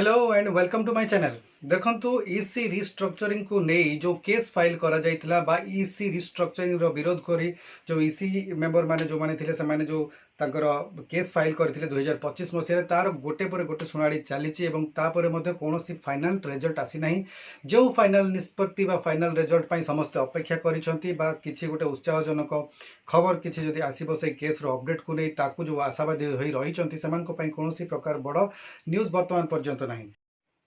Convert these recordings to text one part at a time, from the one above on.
Hello and welcome to my channel. देखंतु ईसी restructuring को नहीं जो केस फाइल करा जाइतिला बा ईसी रिस्ट्रक्चरिंग रो विरोध करी जो ईसी मेंबर माने जो माने थिले से माने जो तांकर केस फाइल करथिले 2025 मसिया तार गोटे पर गोटे सुनाड़ी चलीची एवं तापर मध्ये कोनोसी फाइनल रिजल्ट आसी नाही। जो फाइनल निष्पत्ति बा फाइनल रिजल्ट पई समस्त अपेक्षा करिसंती बा किछि गोटे उत्साहजनक खबर किछि जदि आसीबो से केस रो अपडेट को नै ताकू जो आशावादी होई रहिसंती समान को पई कोनोसी प्रकार बड़ न्यूज वर्तमान पर्यंत नाही।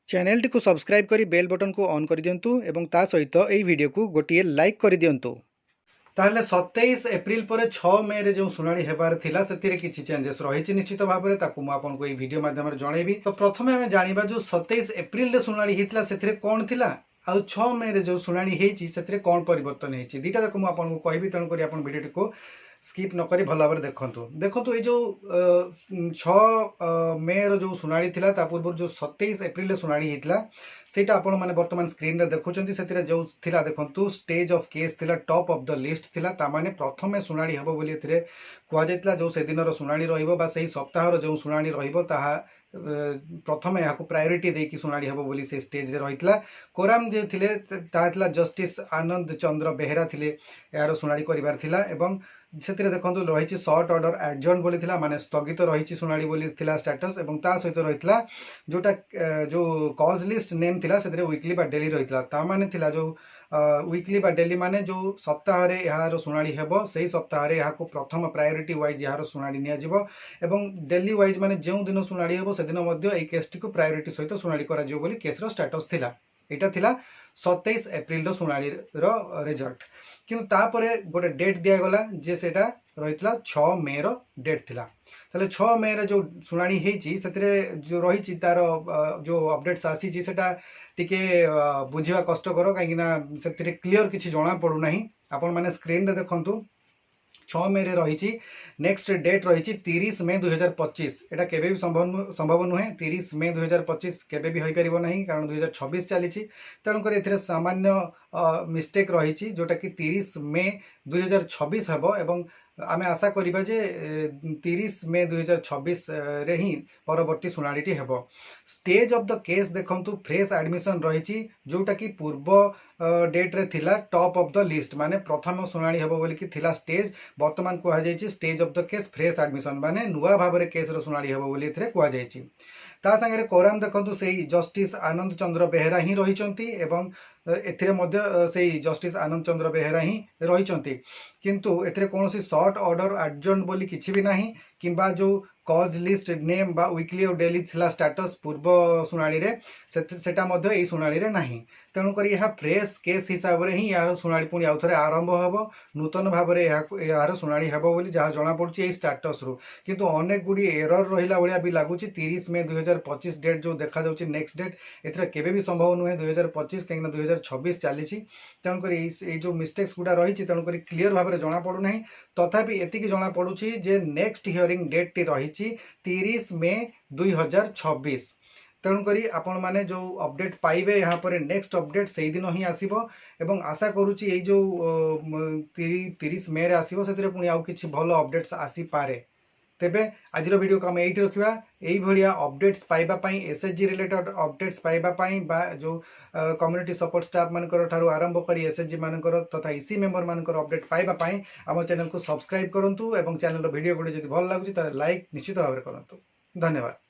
चैनल टी को सब्सक्राइब करी बेल बटन को ऑन कर दियंतु एवं ता सहित एई वीडियो को गोटिए लाइक कर दियंतु। ताहले 27 एप्रिल पर 6 मे रे जो सुनाड़ी हेबार थिला सेतिरे किछि चेंजेस रहिछि निश्चित भाबरे ताकू मु आपन को एई वीडियो माध्यम रे जणेबी। तो प्रथमे हम जानिबा जो 27 एप्रिल रे सुनाड़ी हितला सेतिरे कोन थिला आ 6 मे रे जो सुनाड़ी हेछि सेतिरे कोन परिवर्तन हेछि दीटा जाक मु आपन को कहबी तण करी आपन वीडियो को स्किप न करी भल भाव देखु ये जो 6 मे रो जो सुनाड़ी थिला ता पूर्व जो 27 एप्रिल रे सुनाड़ी हितला सेटा आपण माने वर्तमान स्क्रीन रे देखुचंती सेतिरे जो थिला देखंतु स्टेज ऑफ केस थिला टॉप ऑफ द लिस्ट थिला ता माने प्रथमे सुनाड़ी हबो बोली एथिरे कुआ जायतिला जो से दिन रो सुनाड़ी रहिबो बा सेही सप्ताह रो जो सुनाड़ी रहिबो ताहा प्रथमे यहाँ प्रायोरिटी देकी सुनाड़ी हबो बोली से स्टेज रे रहितला। कोराम जे थिले ताथिला जस्टिस आनंद चंद्र बेहेरा थिले यार सुनाड़ी करिवार थिला एवं सेतिरे देखंतु रहिछि शॉर्ट ऑर्डर एडजर्न बोली थिला माने स्थगित रहिछि सुनाड़ी बोली थिला स्टेटस एवं ता सहित रहितला जोटा जो कॉज लिस्ट नेम थिला सेतिरे वीकली बा डेली रहितला ता माने थिला जो वीकली बा डेली माने जो सप्ताह रे यार सुनाड़ी हेबो सेही सप्ताह रे याको प्रथम प्रायोरिटी वाइज यार सुनाड़ी निया जिवो एवं डेली वाइज माने जेउ दिन सुनाड़ी हेबो से दिन मध्ये एई केस टी को प्रायोरिटी सहित सुनाड़ी करा जिवो बोली केस रो स्टेटस थिला। एटा थिला 27 एप्रिल रो सुनाड़ी रो रिजल्ट किंतु तापरे गोटे डेट दिया गला जे सेटा रहितला 6 मे रो डेट थिला। ताले 6 मे रे जो सुनाड़ी हेछि सेतिरे जो रहिछि तार जो अपडेट्स आसी छि सेटा टिके बुझिवा कष्टकर काईकिना सेतिरे क्लियर किछि जणा पडु नाही। आपण माने स्क्रीन रे देखंतु 6 मे रे रहिछि नेक्स्ट डेट रहिछि 30 मे 2025 एटा केबे भी संभव नुहे 30 मे 2025 केबे भी होई परिबो नाही कारण 2026 चलीछि तण कर एथिरे सामान्य मिस्टेक रहिछि जोटा कि 30 मे 2026 हबो एवं आमे आशा करिबा जे 30 मे 2026 रे ही परवर्ती सुनाड़ीटी हेबो। स्टेज ऑफ द केस देखंतु फ्रेश एडमिशन रहिछि जोटा कि पूर्व डेट रे थिला टॉप ऑफ द लिस्ट माने प्रथम सुनाड़ी हेबो बोली कि थिला स्टेज वर्तमान कुआ जायछि stage of the case fresh admission माने नुवा भाबरे केस रो सुनाड़ी हेबो बोली एथिरे कुआ जायछि। ता संगे कोराम देखंतु सेही जस्टिस आनंद चंद्र बेहेरा ही रहिचंती एवं एथिरे मध्य सेही जस्टिस आनंद चंद्र बेहेरा ही रहिचंती किंतु एथिरे कोनोसी शॉर्ट ऑर्डर एडजर्न बोली किछि भी नाही किंबा जो कॉज लिस्ट नेम बा वीकली और डेली थिला स्टेटस पूर्व सुनाड़ी रे सेटा मध्य एई सुनाड़ी रे नाही तेणु करी यह फ्रेश केस हिसाब रे ही यार सुनाड़ी पुणी आउ थरे आरंभ हबो नूतन भाव रे यार सुनाड़ी हबो बोली जहा जणा पड़छि एई स्टेटस रु किंतु अनेक गुडी एरर रहिला बळिया भी लागुछि 30 मे 2025 डेट जो देखा जाउछि नेक्स्ट डेट एथरे केबे भी संभव नुहे 2025 काईना 2026 चलीछि तेणु करी एई जो मिस्टेक्स गुडा रहिछि तेणु करी क्लियर भाव रे जणा पडु नाही तथापि एतिकी जणा पडुछि जे नेक्स्ट हियरिंग डेट टी रहिछि 30 मे 2026 तेणुकरी आपण माने जो अपडेट पाइबे यहाँ पर नेक्स्ट अपडेट से दिन ही आसीबो एवं आशा करूची ये जो 30 मे रे आसीबो सेतिरे पुनी आउ किछि भलो अपडेट्स आसी पारे। तेबे आज वीडियो को हम एठी रखिबा एई भडिया अपडेट्स पाइबा पई एसएचजी रिलेटेड अपडेट्स पाइबा पई बा जो कम्युनिटी सपोर्ट स्टाफ मानकर ठारू आरंभ करी एसएचजी मानकर तथा ईसी मेंबर मानकर अपडेट पाइबा पई हम चैनल को सब्सक्राइब करंतु एवं चैनल वीडियो गुडी जदि भल लागुची त लाइक निश्चित भाव करंतु। धन्यवाद।